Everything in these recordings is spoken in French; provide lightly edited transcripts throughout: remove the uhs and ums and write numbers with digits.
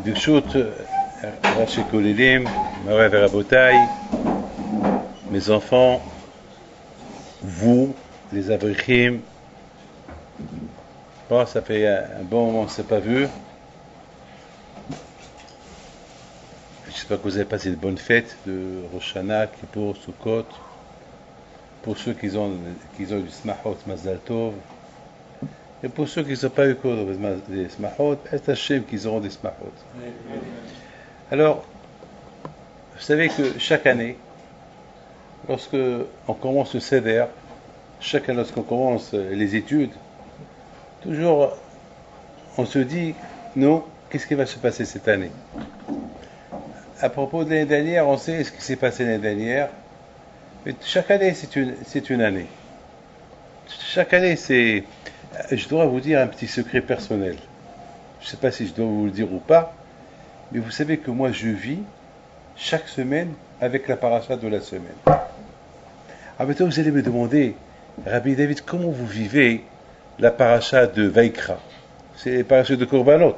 ברשות ראשי כוללים, מוריי ורבותיי, mes enfants, vous, les abrichim, bon, ça fait un bon moment qu'on ne s'est pas vu. J'espère que vous avez passé de bonnes fêtes de Rosh Hashanah, Kippour, Sukkot. Pour ceux qui ont du Smachot, Mazal Tov. Et pour ceux qui n'ont pas eu des Smachot, est Hachem qu'ils auront des Smachot. Alors, vous savez que chaque année, lorsque on commence le Seder, chaque année lorsqu'on commence les études, toujours on se dit, non, qu'est-ce qui va se passer cette année? À propos de l'année dernière, on sait ce qui s'est passé l'année dernière, mais chaque année c'est une année. Chaque année c'est... Je dois vous dire un petit secret personnel. Je ne sais pas si je dois vous le dire ou pas, mais vous savez que moi je vis chaque semaine avec la paracha de la semaine. Ah, maintenant vous allez me demander, Rabbi David, comment vous vivez la paracha de Vaikra? C'est la paracha de Korbanot.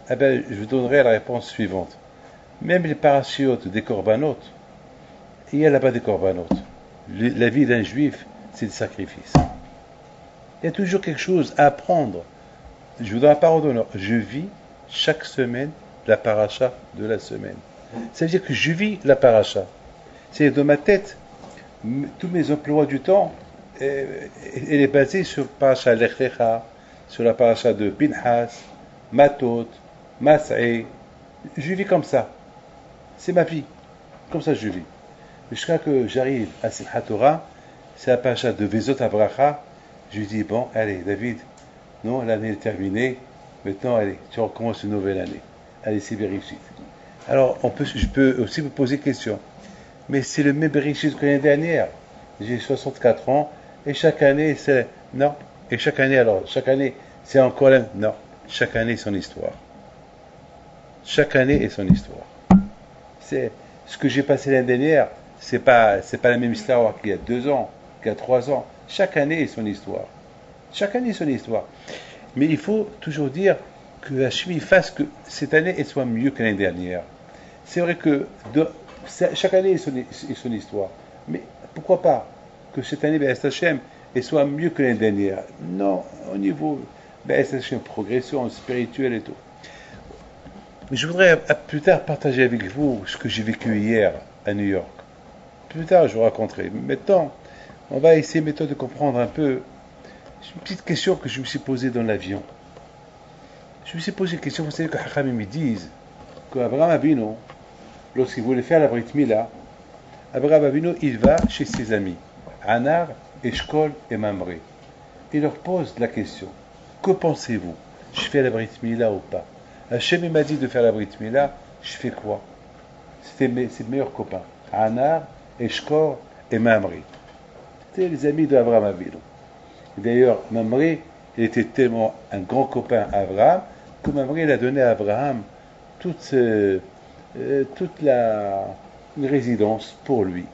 Eh bien, je vous donnerai la réponse suivante. Même les parachiotes des Korbanot, il y a là-bas des Korbanot. La vie d'un juif, c'est des sacrifices. Il y a toujours quelque chose à apprendre. Je vous donne la parole d'honneur. Je vis chaque semaine la paracha de la semaine. Ça veut dire que je vis la paracha. C'est dans ma tête, tous mes emplois du temps, elle est basée sur paracha Lech Lecha, sur la paracha de Pinhas, Matot, Mas'e. Je vis comme ça. C'est ma vie. Comme ça je vis. Jusqu'à que j'arrive à Simchat Torah, c'est la paracha de Vezot Abracha. Je lui dis, bon, allez, David, non, l'année est terminée. Maintenant, allez, tu recommences une nouvelle année. Allez, c'est Bereshit. Alors, je peux aussi vous poser question. Mais c'est le même Bereshit que l'année dernière. J'ai 64 ans, et chaque année, c'est... Non. Et chaque année, c'est encore la... Non. Chaque année, son histoire. Chaque année est son histoire. C'est ce que j'ai passé l'année dernière, c'est pas la même histoire qu'il y a 2 ans, qu'il y a 3 ans. Chaque année est son histoire. Chaque année est son histoire. Mais il faut toujours dire que Hachem fasse que cette année elle soit mieux que l'année dernière. C'est vrai que chaque année est son histoire. Mais pourquoi pas que cette année, Hachem, elle soit mieux que l'année dernière? Non, au niveau Hachem, progression spirituelle et tout. Je voudrais plus tard partager avec vous ce que j'ai vécu hier à New York. Plus tard, je vous raconterai. Maintenant, on va essayer maintenant de comprendre un peu une petite question que je me suis posée dans l'avion. Je me suis posé une question, vous savez que Hachamim me disent qu'Abraham Avinu, lorsqu'il voulait faire la Brit Mila, Abraham Avinu, il va chez ses amis, Anar, Eshkol et Mamré. Il leur pose la question, que pensez-vous? Je fais la Brit Mila ou pas? Hachem m'a dit de faire la Brit Mila, je fais quoi? C'était ses meilleurs copains, Anar, Eshkol et Mamré. C'était les amis d'Abraham Avinu. D'ailleurs, Mamré, il était tellement un grand copain à Abraham, que Mamré il a donné à Abraham toute une résidence pour lui.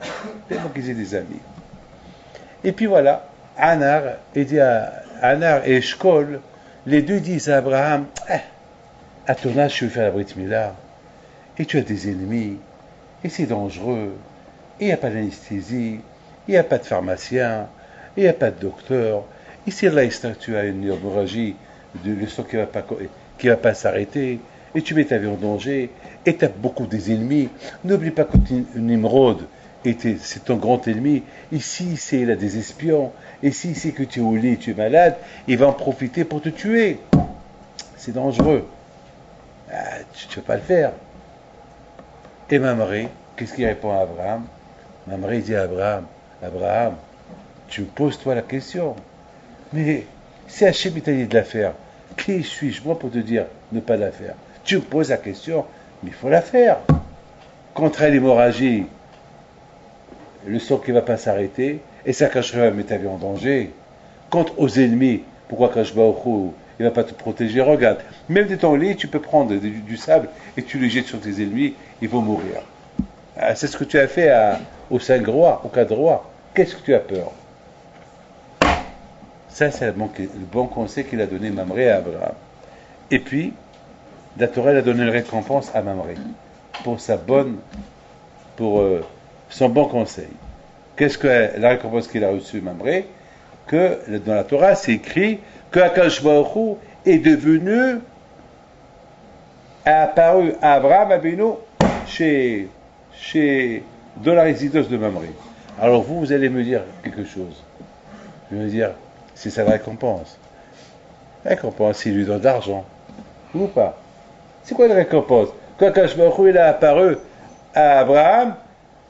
Tellement qu'ils étaient des amis. Et puis voilà, Anar et Eshkol, les deux disent à Abraham, à ton âge, tu veux faire la Brit Mila, et tu as des ennemis, et c'est dangereux, et il n'y a pas d'anesthésie, il n'y a pas de pharmacien, il n'y a pas de docteur, et si là, tu as une hémorragie, le sang qui va pas s'arrêter, et tu mets ta vie en danger, et tu as beaucoup des ennemis. N'oublie pas que Nimrod, c'est ton grand ennemi. Ici, il a des espions, et si c'est que tu es au lit, tu es malade, il va en profiter pour te tuer. C'est dangereux. Tu ne peux pas le faire. Et Mamré, qu'est-ce qu'il répond à Abraham? Mamré dit à Abraham, tu me poses toi la question. Mais si Hachem t'a dit de la faire, qui suis-je moi pour te dire ne pas la faire? Tu me poses la question, mais il faut la faire. Contre l'hémorragie, le sang qui ne va pas s'arrêter, et ça cacherait mettre ta vie en danger. Contre aux ennemis, pourquoi Kadosh Baruch Hu, il ne va pas te protéger? Regarde, même de ton lit, tu peux prendre du sable et tu le jettes sur tes ennemis, ils vont mourir. C'est ce que tu as fait aux 5 rois, aux 4 rois. Qu'est-ce que tu as peur? Ça, c'est le bon conseil qu'il a donné Mamré à Abraham. Et puis, la Torah elle a donné une récompense à Mamré pour pour son bon conseil. Qu'est-ce que la récompense qu'il a reçue, Mamré? Que dans la Torah, c'est écrit que Akadosh Baruch Hu est devenu, a apparu à Abraham Avinu dans la résidence de Mamré. Alors vous allez me dire quelque chose. Je vais me dire, c'est ça la récompense. La récompense, il lui donne de l'argent. Ou pas? C'est quoi la récompense? Quand Akadosh Baruch Hu il a apparu à Abraham,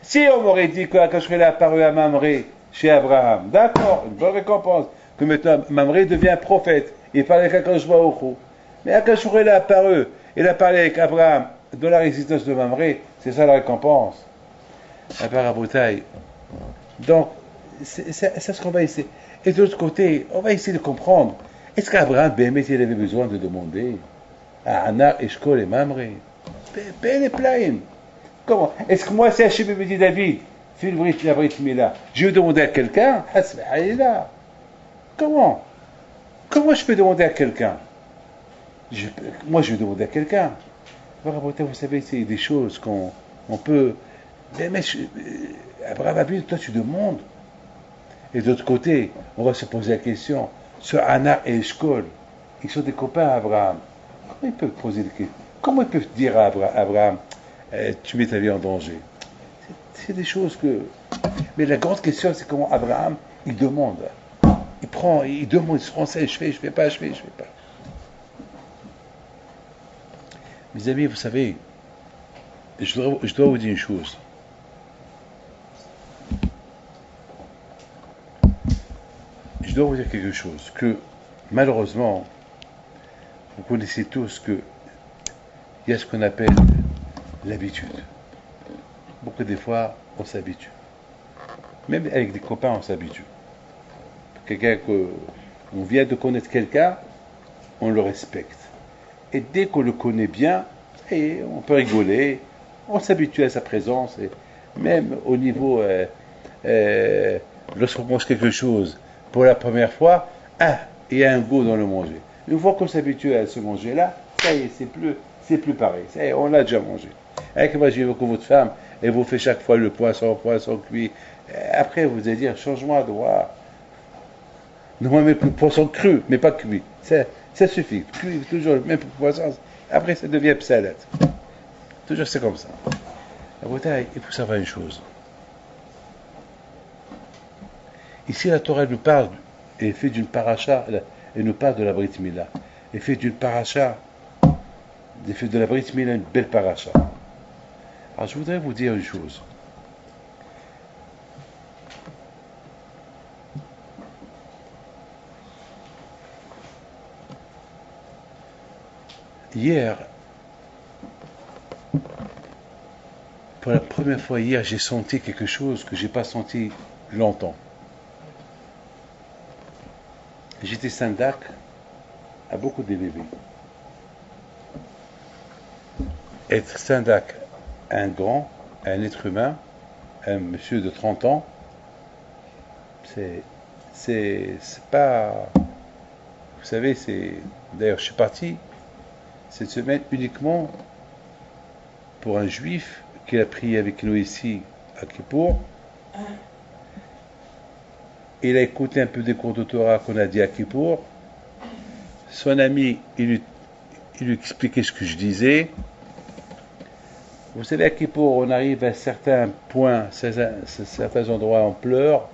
si on m'aurait dit que Akadosh Baruch Hu il a apparu à Mamré chez Abraham, d'accord, une bonne récompense. Que maintenant Mamré devient prophète. Il parle avec Akadosh Baruch Hu. Mais Akadosh Baruch Hu il a apparu. Il a parlé avec Abraham dans la résidence de Mamré. C'est ça la récompense. À part Aboutaï. Donc, c'est ce qu'on va essayer. Et de l'autre côté, on va essayer de comprendre. Est-ce qu'Abraham, Béhémet, il avait besoin de demander à Anar, Eshkol et Mamré? Ben les plaines. Comment? Est-ce que moi, c'est Hachem me dit David, fais la Brit Mila, je vais demander à quelqu'un? Là. Comment? Comment je peux demander à quelqu'un? Moi, je vais demander à quelqu'un. Vous savez, c'est des choses qu'on peut. Mais Abraham Abid, toi, tu demandes. Et d'autre côté, on va se poser la question sur Anna et Eshkol. Ils sont des copains à Abraham. Comment ils peuvent poser des questions? Comment ils peuvent dire à Abraham, tu mets ta vie en danger? C'est des choses que. Mais la grande question, c'est comment Abraham, il demande. Il demande, il se renseigne, je fais pas. Mes amis, vous savez, je dois vous dire une chose. Je dois vous dire quelque chose, que malheureusement, vous connaissez tous qu'il y a ce qu'on appelle l'habitude. Beaucoup des fois, on s'habitue. Même avec des copains, on s'habitue. On vient de connaître quelqu'un, on le respecte. Et dès qu'on le connaît bien, on peut rigoler, on s'habitue à sa présence. Et même au niveau, lorsqu'on mange quelque chose pour la première fois, il y a un goût dans le manger. Une fois qu'on s'habitue à ce manger-là, ça y est, c'est plus pareil. Ça y est, on l'a déjà mangé. Avec moi, j'ai vu que votre femme, elle vous fait chaque fois le poisson cuit. Après, vous allez dire, change-moi de voir. Non, mais pour poisson cru, mais pas cuit. Ça suffit. Cuit, toujours, même pour poisson. Après, ça devient psalette. Toujours, c'est comme ça. La bouteille, il faut savoir une chose. Ici, la Torah nous parle, elle fait d'une paracha, elle nous parle de la Brit Mila. Elle fait d'une paracha, elle fait de la Brit Mila une belle paracha. Alors, je voudrais vous dire une chose. Hier, pour la première fois hier, j'ai senti quelque chose que je n'ai pas senti longtemps. J'étais syndac à beaucoup de bébés. Être syndac à un être humain, un monsieur de 30 ans, c'est pas. Vous savez, d'ailleurs, je suis parti cette semaine uniquement pour un juif qui a prié avec nous ici à Kippour. Il a écouté un peu des cours de Torah qu'on a dit à Kippour. Son ami, il lui expliquait ce que je disais. Vous savez, à Kippour, on arrive à certains points, certains endroits, on pleure,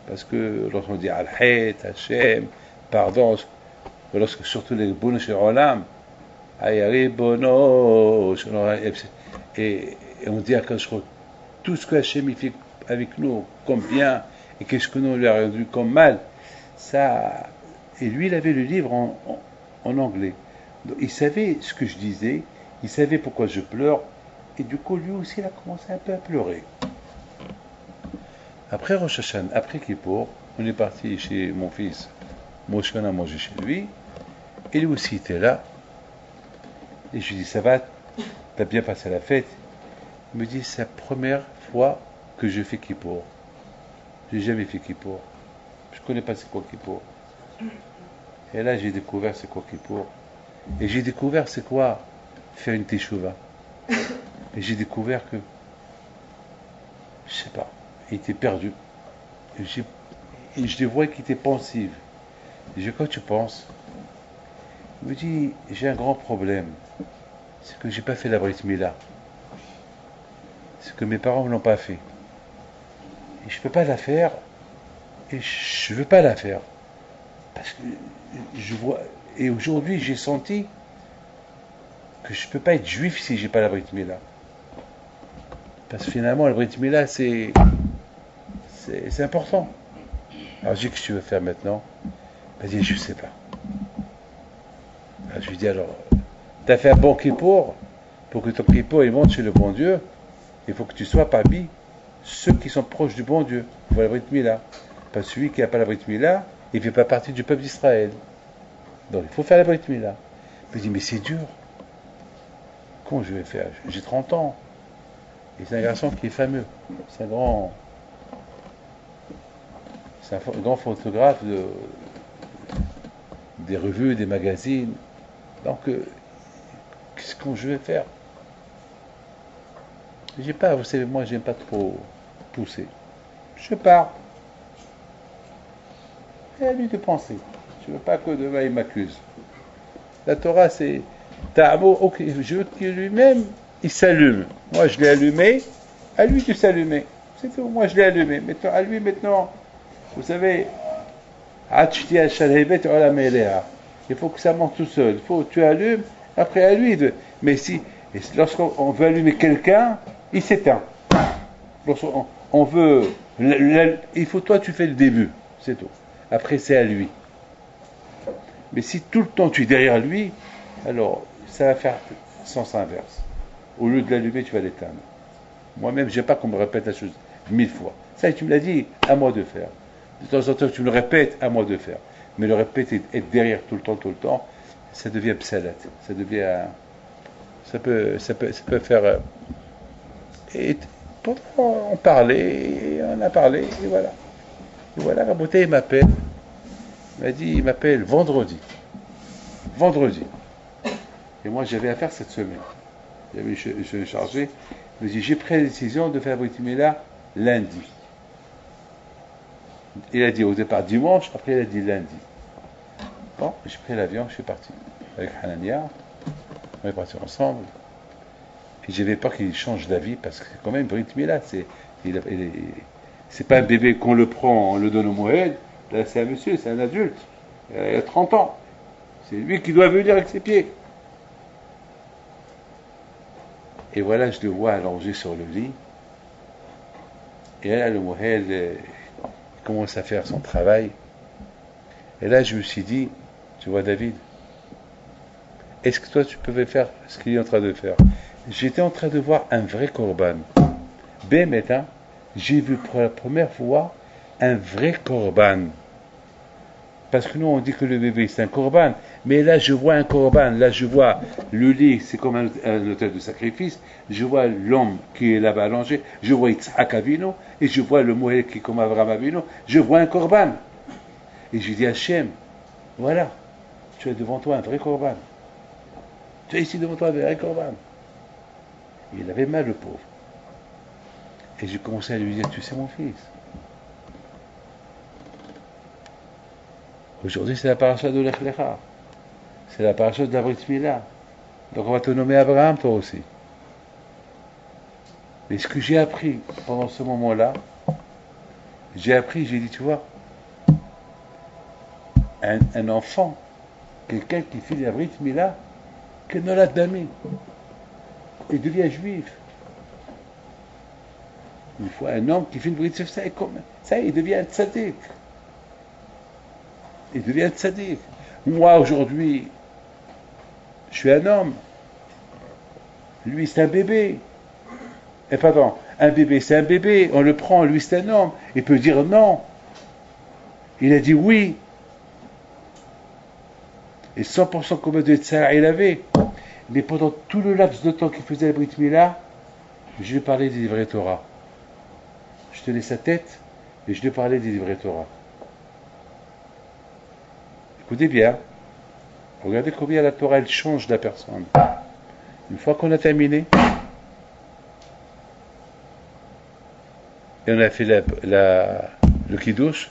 parce que lorsqu'on dit Al-Hayt, Hashem, pardon, surtout les Boun Shel Olam, et on dit à Kachro, tout ce que Hashem fait avec nous comme bien, et qu'est-ce que nous lui a rendu comme mal, ça. Et lui, il avait le livre en anglais. Donc, il savait ce que je disais, il savait pourquoi je pleure, et du coup, lui aussi, il a commencé un peu à pleurer. Après Rosh Hashanah, après Kippour, on est parti chez mon fils, Moshe, on a mangé chez lui, et lui aussi était là. Et je lui dis, ça va, t'as bien passé la fête? Il me dit, c'est la première fois que je fais Kippour. J'ai jamais fait Kippour. Je connais pas c'est quoi Kippour. Et là, j'ai découvert c'est quoi Kippour. Et j'ai découvert c'est quoi faire une teshuva. Et j'ai découvert que, je sais pas, il était perdu. Et je les vois qu'il était pensif. Et je dis, quoi tu penses? Il me dit, j'ai un grand problème. C'est que j'ai pas fait la Brit Mila. C'est que mes parents ne l'ont pas fait. Et je peux pas la faire. Et je veux pas la faire. Parce que je vois. Et aujourd'hui, j'ai senti que je peux pas être juif si j'ai pas la Brit Mila. Parce que finalement, la Brit Mila, c'est important. Alors je dis, qu'est-ce que tu veux faire maintenant? Il m'a dit, je sais pas. Alors, je lui dis, alors, tu as fait un bon kippour, pour que ton kippour il monte chez le bon Dieu, il faut que tu sois parmi ceux qui sont proches du bon Dieu. Il faut la Brit Mila. Parce que celui qui n'a pas la Brit Mila, il ne fait pas partie du peuple d'Israël. Donc il faut faire la Brit Mila. Il me dit, mais c'est dur. Comment je vais faire? J'ai 30 ans. Et c'est un garçon qui est fameux. C'est un grand photographe des revues, des magazines. Donc, qu'est-ce que je vais faire? J'ai pas, vous savez, moi, j'aime pas trop pousser. Je pars. Et à lui de penser. Je veux pas que demain il m'accuse. La Torah, c'est Ta'amo, ok, je veux que lui-même, il s'allume. Moi, je l'ai allumé, à lui de s'allumer. C'est tout, moi, je l'ai allumé. Maintenant, à lui, maintenant, vous savez, il faut que ça monte tout seul. Il faut que tu allumes, après à lui de. Mais si, lorsqu'on veut allumer quelqu'un, il s'éteint. Lorsqu'on veut. Il faut, toi, tu fais le début. C'est tout. Après, c'est à lui. Mais si tout le temps tu es derrière lui, alors ça va faire sens inverse. Au lieu de l'allumer, tu vas l'éteindre. Moi-même, je n'aime pas qu'on me répète la chose 1000 fois. Ça, tu me l'as dit, à moi de faire. De temps en temps, tu me le répètes, à moi de faire. Mais le répéter, être derrière tout le temps, ça devient psalat. Ça devient. Ça peut faire. Et pourtant, on parlait, on a parlé, et voilà. Et voilà, Rabouté, il m'appelle. Il m'appelle vendredi. Vendredi. Et moi, j'avais à faire cette semaine. Je chargé. Il me dit, j'ai pris la décision de faire Brit Mila lundi. Il a dit au départ dimanche, après il a dit lundi. Bon, j'ai pris l'avion, je suis parti. Avec Hanania, on est partis ensemble. Et j'avais peur qu'il change d'avis, parce que quand même, Brit Mila, c'est pas un bébé qu'on le prend, on le donne au Moed. Là, c'est un monsieur, c'est un adulte. Il a 30 ans. C'est lui qui doit venir avec ses pieds. Et voilà, je le vois allongé sur le lit. Et là, le Mohed commence à faire son travail. Et là, je me suis dit, tu vois, David, est-ce que toi, tu pouvais faire ce qu'il est en train de faire? J'étais en train de voir un vrai korban. Bémétain, j'ai vu pour la première fois un vrai korban. Parce que nous, on dit que le bébé, c'est un korban. Mais là, je vois un korban. Là, je vois le lit, c'est comme un autel de sacrifice. Je vois l'homme qui est là-bas allongé. Je vois Yitzhak Avinu. Et je vois le Moël qui est comme Abraham Avinu. Je vois un korban. Et je dis à Hachem, voilà, tu as devant toi un vrai korban. Tu as ici devant toi un vrai korban. Et il avait mal, le pauvre. Et j'ai commencé à lui dire, tu sais, mon fils, aujourd'hui, c'est la paracha de Lech Lecha. C'est la paracha de la Brit Mila. Donc on va te nommer Abraham, toi aussi. Mais ce que j'ai appris pendant ce moment-là, j'ai dit, tu vois, un enfant, quelqu'un qui fait la Brit Mila, que Nolad Dami, il devient juif. Une fois, un homme qui fait une Brit Mila, ça, il devient un tzaddik. Il devient tzaddik. Moi, aujourd'hui, je suis un homme. Lui, c'est un bébé. Et pardon, un bébé, c'est un bébé. On le prend, lui, c'est un homme. Il peut dire non. Il a dit oui. Et 100% comme de Tzara, il avait. Mais pendant tout le laps de temps qu'il faisait la Brit Mila, je lui parlais des livrets Torah. Je tenais sa tête et je lui parlais des livrets Torah. Écoutez bien. Regardez combien la Torah, elle change la personne. Une fois qu'on a terminé, et on a fait le kiddush,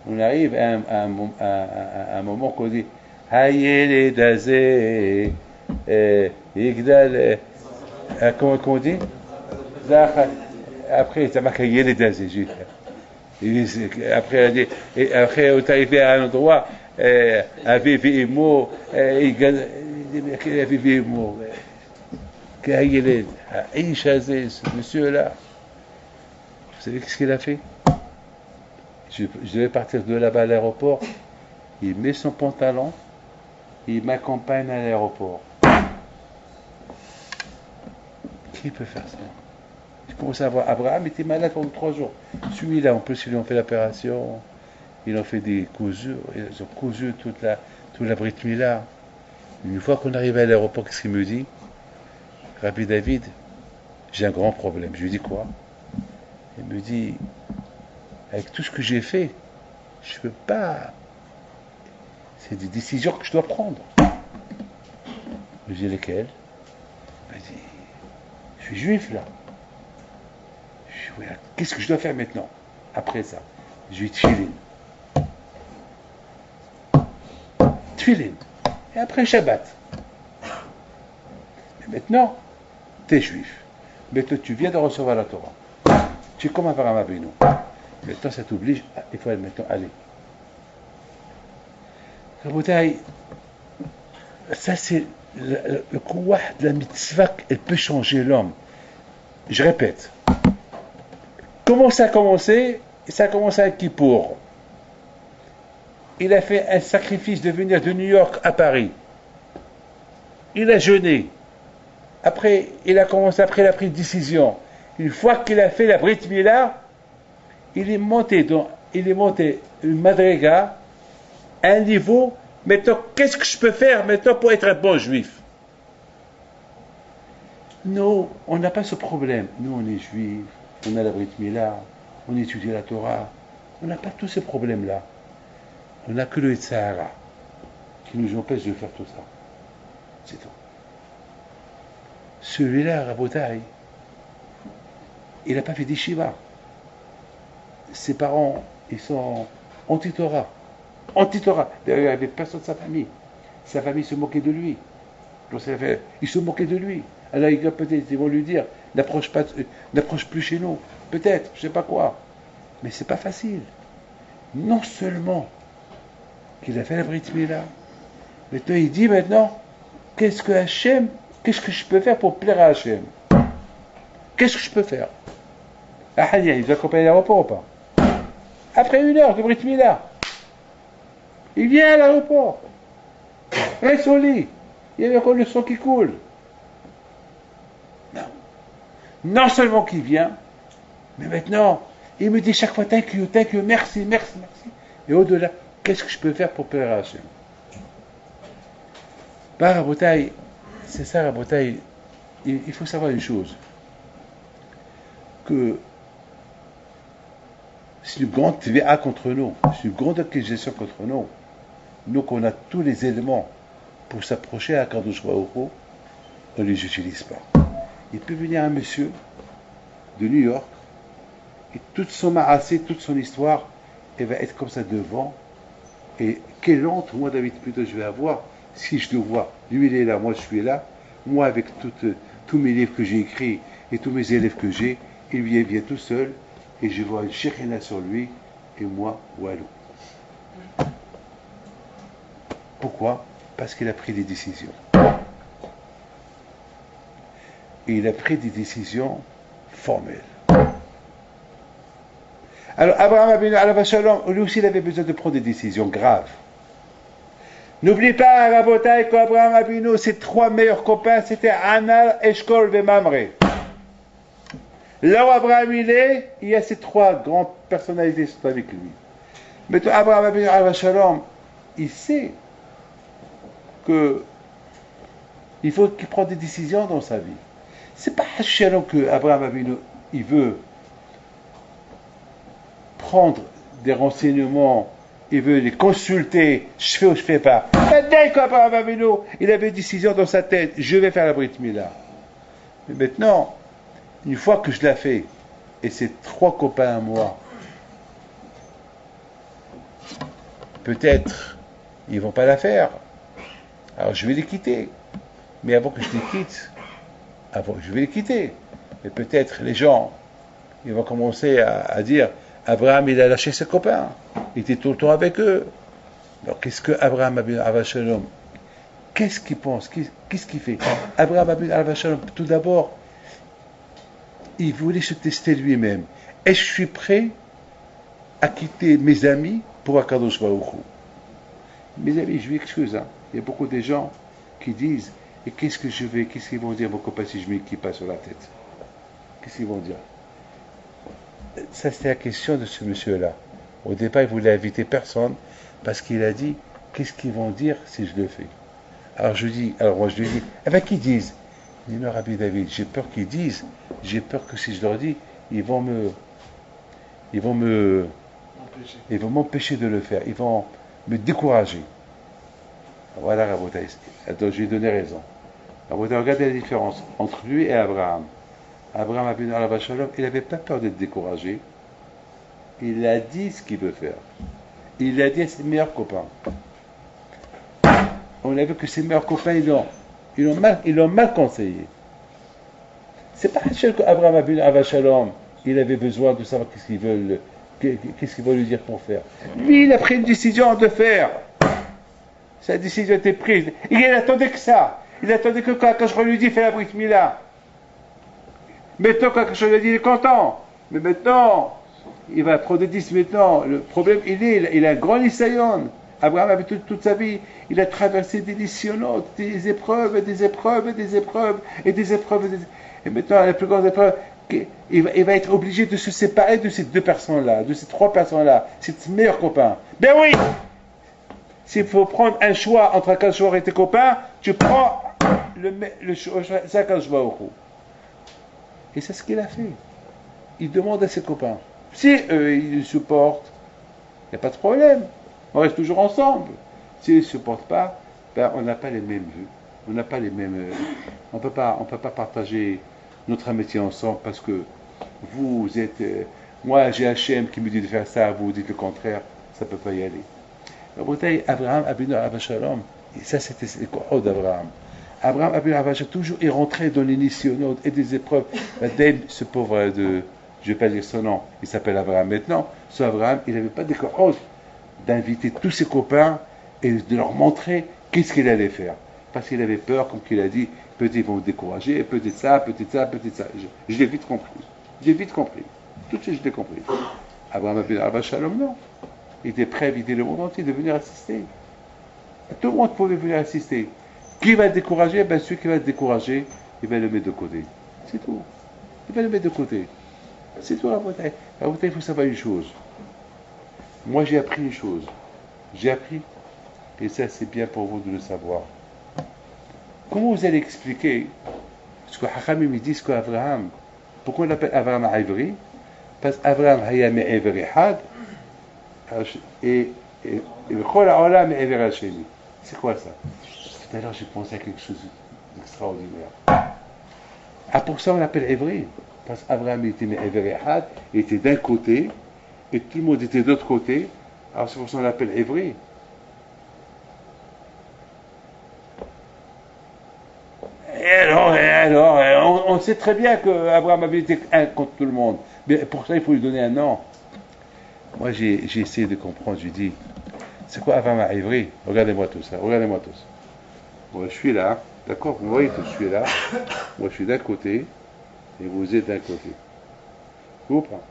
on arrive à un moment qu'on dit Hayeled Azeh Yigdal, comment on dit? Après, ça marque Hayeled Azeh. Après, on est arrivé à un endroit, Aviv et Imo, Aviv et Imo, Hayeled, Aïch Azeh, ce monsieur-là. Vous savez ce qu'il a fait? Je devais partir de là-bas à l'aéroport. Il met son pantalon, il m'accompagne à l'aéroport. Qui peut faire ça? Je commence à voir. Abraham était malade pendant 3 jours. Celui-là, en plus, ils lui ont fait l'opération. Ils ont fait des cousures. Ils ont cousu toute la Brit Mila. Une fois qu'on arrive à l'aéroport, qu'est-ce qu'il me dit? Rabbi David, j'ai un grand problème. Je lui dis quoi? Il me dit, avec tout ce que j'ai fait, je ne peux pas. C'est des décisions que je dois prendre. Je lui dis lesquelles? Il me dit, je suis juif là. Je dis, oui, qu'est-ce que je dois faire maintenant? Après ça, je lui dis tfilin. Tfilin. Et après Shabbat. Mais maintenant, tu es juif. Maintenant, tu viens de recevoir la Torah. Tu es comme Abraham Avinu. Maintenant, ça t'oblige, il faut maintenant aller. Rabotai, ça c'est le kouah de la mitzvah, elle peut changer l'homme. Je répète. Comment ça a commencé? Ça a commencé à Kippour. Il a fait un sacrifice de venir de New York à Paris. Il a jeûné. Après, il a pris une décision. Une fois qu'il a fait la Brit Mila, il est monté une madriga, un niveau. Maintenant, qu'est-ce que je peux faire maintenant pour être un bon juif? Nous, on n'a pas ce problème. Nous, on est juifs, on a la Brit Mila, on étudie la Torah. On n'a pas tous ces problèmes-là. On n'a que le Sahara qui nous empêche de faire tout ça. C'est tout. Celui-là, Rabotai, il n'a pas fait des shivas. Ses parents, ils sont anti-Torah. Anti-Torah. D'ailleurs, il n'y avait personne de sa famille. Sa famille se moquait de lui. Ils se moquaient de lui. Alors, peut-être, ils vont lui dire, n'approche plus chez nous. Peut-être, je ne sais pas quoi. Mais c'est pas facile. Non seulement qu'il a fait la Brit Mila, maintenant il dit qu'est-ce que je peux faire pour plaire à Hachem? Qu'est-ce que je peux faire? Ah, il doit accompagner à l'aéroport ou pas? Après 1 heure de Brit Mila, il vient à l'aéroport. Reste au lit. Il y avait encore le sang qui coule. Non. Non seulement qu'il vient, mais maintenant, il me dit chaque fois thank you, merci. Et au-delà, qu'est-ce que je peux faire pour plaire à Hachem? Bah, Rabotai, c'est ça, Rabotai. Il faut savoir une chose. Que c'est une grande TVA contre nous. C'est une grande accusation contre nous. Nous, qu'on a tous les éléments pour s'approcher à Kadosh Baruch Hu, on ne les utilise pas. Il peut venir un monsieur de New York et toute son marassé, toute son histoire, elle va être comme ça devant. Et quelle honte, moi David, plutôt je vais avoir si je le vois. Lui, il est là, moi je suis là. Moi, avec tous mes livres que j'ai écrits et tous mes élèves que j'ai, il vient tout seul et je vois une Shekhina sur lui et moi, walou. Pourquoi? Parce qu'il a pris des décisions. Et il a pris des décisions formelles. Alors, Abraham Avinu, alav shalom, lui aussi, il avait besoin de prendre des décisions graves. N'oublie pas, Rabotai, qu'Abraham Avinu, ses 3 meilleurs copains, c'était Anal, Eshkol et Mamré. Là où Abraham il y a ces 3 grandes personnalités qui sont avec lui. Mais Abraham Avinu, alav shalom, il sait qu'il faut qu'il prenne des décisions dans sa vie. C'est pas shalom que Abraham Avinu, il veut prendre des renseignements il veut les consulter, je fais ou je fais pas. Maintenant, quand Abraham Avinu, il avait une décision dans sa tête, je vais faire la Brit Mila. Mais maintenant, une fois que je l'ai fait, et c'est 3 copains à moi, peut-être ils vont pas la faire. Alors je vais les quitter. Mais avant que je les quitte, je vais les quitter. Mais peut-être les gens, ils vont commencer à dire, Abraham il a lâché ses copains, il était tout le temps avec eux. Alors qu'est-ce que Abraham Avashalom, qu'est-ce qu'il pense, qu'est-ce qu'il fait? Abraham Avashalom, tout d'abord, il voulait se tester lui-même. Est-ce que je suis prêt à quitter mes amis pour Akadosh Baruch Hu? Mes amis, je m'excuse, hein. Il y a beaucoup de gens qui disent, et qu'est-ce qu'ils vont dire, mon copain, si je mets qui passe sur la tête? Qu'est-ce qu'ils vont dire? Ça, c'était la question de ce monsieur-là. Au départ, il voulait inviter personne, parce qu'il a dit, qu'est-ce qu'ils vont dire si je le fais? Alors moi je lui dis, eh bien qu'ils disent? Il dit, non, Rabbi David, j'ai peur qu'ils disent, j'ai peur que si je leur dis, ils vont m'empêcher de le faire, ils vont me décourager. Voilà, Rabotai. Attends, je lui ai donné raison. Rabotai, regardez la différence entre lui et Abraham. Abraham Avinu alav shalom, il n'avait pas peur d'être découragé. Il a dit ce qu'il veut faire. Il a dit à ses meilleurs copains. On a vu que ses meilleurs copains, ils l'ont mal conseillé. C'est pas que Abraham Avinu alav shalom, il avait besoin de savoir qu'est-ce qu'ils veulent lui dire pour faire. Lui, il a pris une décision de faire. Sa décision était prise. Il attendait que ça. Il attendait que quand je lui dis, fais la Brit Mila. Maintenant, quand je lui ai dit, il est content. Mais maintenant, il va prendre des 10 maintenant. Le problème, il a un grand Nisayon. Abraham avait toute sa vie, il a traversé des nisyonotes, des épreuves, des épreuves, des épreuves, et des épreuves. Et maintenant, la plus grande épreuve, il va être obligé de se séparer de ces 2 personnes-là, de ces 3 personnes-là, ses meilleurs copains. Ben oui! S'il faut prendre un choix entre Akadosh Baruch Hu et tes copains, tu prends le choix, c'est Akadosh Baruch Hu. Et c'est ce qu'il a fait. Il demande à ses copains. Si eux, ils le supportent, il n'y a pas de problème. On reste toujours ensemble. S'ils ne supportent pas, ben, on n'a pas les mêmes vues. On n'a pas les mêmes... on peut pas partager notre amitié ensemble parce que vous êtes... moi, j'ai Hachem qui me dit de faire ça, vous dites le contraire. Ça ne peut pas y aller. Abraham Avinu alav shalom, ça c'était les cours d'Abraham. Abraham Avinu alav shalom, toujours il rentrait dans les nisyonotes et des épreuves. Ce pauvre je ne vais pas dire son nom, il s'appelle Abraham maintenant. Ce Abraham, il n'avait pas des cours d'inviter tous ses copains et de leur montrer qu'est-ce qu'il allait faire. Parce qu'il avait peur, comme il a dit, peut-être ils vont me décourager, peut-être ça, peut-être ça, peut-être ça. Je l'ai vite compris. Tout de suite, je l'ai compris. Abraham Avinu alav shalom, non. Il était prêt à inviter le monde entier de venir assister. Tout le monde pouvait venir assister. Qui va le décourager? Ben, celui qui va le décourager, il va le mettre de côté. C'est tout. Il va le mettre de côté. C'est tout, Rabotai. Rabotai, il faut savoir une chose. Moi, j'ai appris une chose. J'ai appris, et ça, c'est bien pour vous de le savoir. Comment vous allez expliquer ce que Hachamim me dit, ce qu'Abraham, pourquoi on l'appelle Abraham Ivri? Parce qu'Abraham Hayam Ivri Had, et c'est quoi ça? Tout à l'heure j'ai pensé à quelque chose d'extraordinaire. Ah, pour ça on l'appelle Évry, parce qu'Abraham était Had, il était d'un côté et tout le monde était de l'autre côté, alors c'est pour ça on l'appelle Évry. Et alors, on sait très bien qu'Abraham avait été un contre tout le monde, mais pour ça il faut lui donner un nom. Moi, j'ai essayé de comprendre. Je lui dis, c'est quoi Abraham Ivri? Regardez-moi tout ça, regardez-moi tous. Moi, je suis là, d'accord? Vous voyez que je suis là. Moi, je suis d'un côté, et vous êtes d'un côté. Vous pas?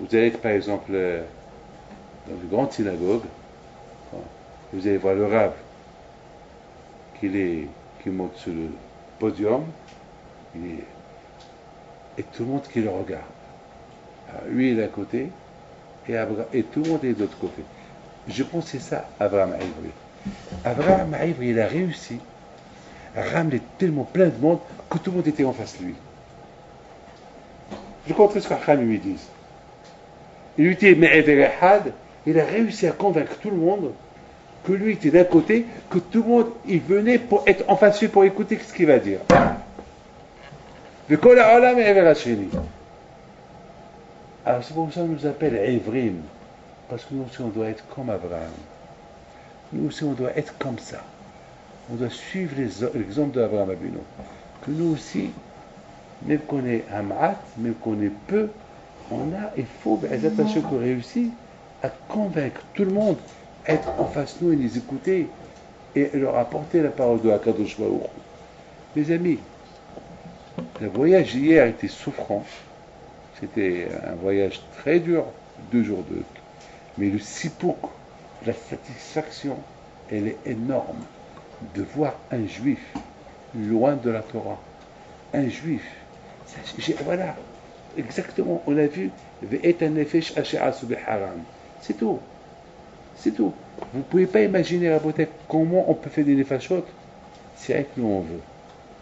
Vous allez être, par exemple, dans une grande synagogue. Vous allez voir le Rav qui monte sur le podium, et tout le monde qui le regarde. Alors, lui, il est d'un côté, et tout le monde est de l'autre côté. Je pense que c'est ça, Abraham Ivri. Abraham Ivri, il a réussi à ramener tellement plein de monde que tout le monde était en face de lui. Je comprends ce que Hachamim me disent. Il lui dit, mais Everehad, Il a réussi à convaincre tout le monde que lui était d'un côté, que tout le monde, il venait pour être en face de lui pour écouter ce qu'il va dire. Alors c'est pour ça qu'on nous appelle Evrim, parce que nous aussi on doit être comme Abraham. Nous aussi on doit être comme ça. On doit suivre l'exemple d'Abraham Avinu. Que nous aussi, même qu'on est Hamat, même qu'on est peu, il faut les attachés qu'on réussit à convaincre tout le monde, être en face de nous et les écouter et leur apporter la parole de Hakadosh Baruch. Mes amis, le voyage hier était souffrant. C'était un voyage très dur, 2 jours de. Mais le sipouk, la satisfaction, elle est énorme de voir un juif loin de la Torah. Un juif. Voilà, exactement, on l'a vu. C'est tout. C'est tout. Vous ne pouvez pas imaginer la beauté, comment on peut faire des nefashot. C'est avec nous on veut.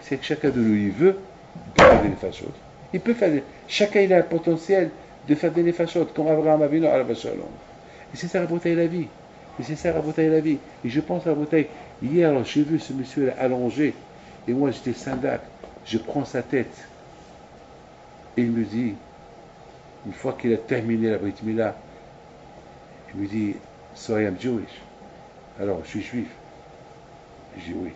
C'est que chacun de nous il veut, il peut faire des nefashot. Il peut faire chacun il a le potentiel de faire des nefashot, comme Abraham Avinu alayhi shalom. Et c'est ça la beauté et la vie. Et c'est ça la beauté et la vie. Et je pense à la beauté. Hier, j'ai vu ce monsieur allongé, et moi j'étais syndac. Je prends sa tête, et il me dit, une fois qu'il a terminé la Brit Mila, il me dit, so I am Jewish. Alors, je suis juif. Je dis oui.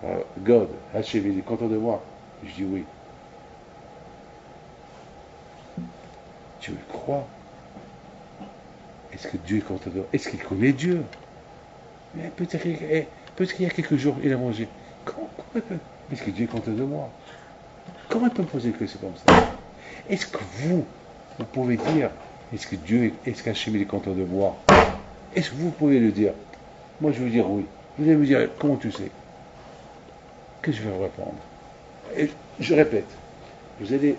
Alors, God, Hachem, il est content de moi. Je dis oui. Tu le crois? Est-ce que Dieu est content de moi? Est-ce qu'il connaît Dieu? Mais peut-être qu'il y a quelques jours, il a mangé. Comment il peut? Est-ce que Dieu est content de moi? Comment il peut me poser une question comme ça? Est-ce que vous pouvez dire, est-ce qu'Hachem est content de moi? Est-ce que vous pouvez le dire? Moi, je vais vous dire oui. Vous allez me dire, comment tu sais? Que je vais vous répondre? Et je répète, vous allez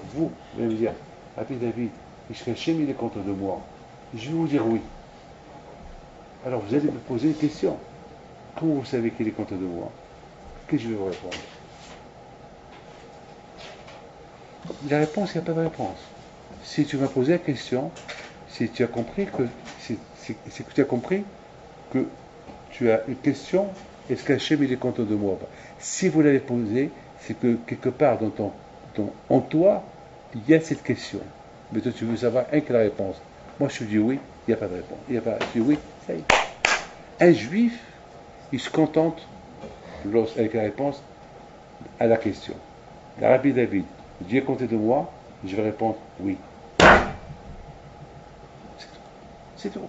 me dire, Rabbi David, est-ce qu'Hachem il est content de moi? Je vais vous dire oui. Alors vous allez me poser une question. Comment vous savez qu'il est content de moi? Que je vais vous répondre? La réponse, il n'y a pas de réponse. Si tu m'as posé la question, si tu as compris que c'est que tu as compris que tu as une question, est-ce qu'Hachem il est content de moi? Si vous l'avez posé, c'est que quelque part en toi, il y a cette question. Mais toi, tu veux savoir quelle est la réponse. Moi, je te dis oui, il n'y a pas de réponse. Je dis oui, ça y est. Un juif, il se contente avec la réponse à la question. La Rabbi David, Dieu est content de moi, je vais répondre oui. C'est tout.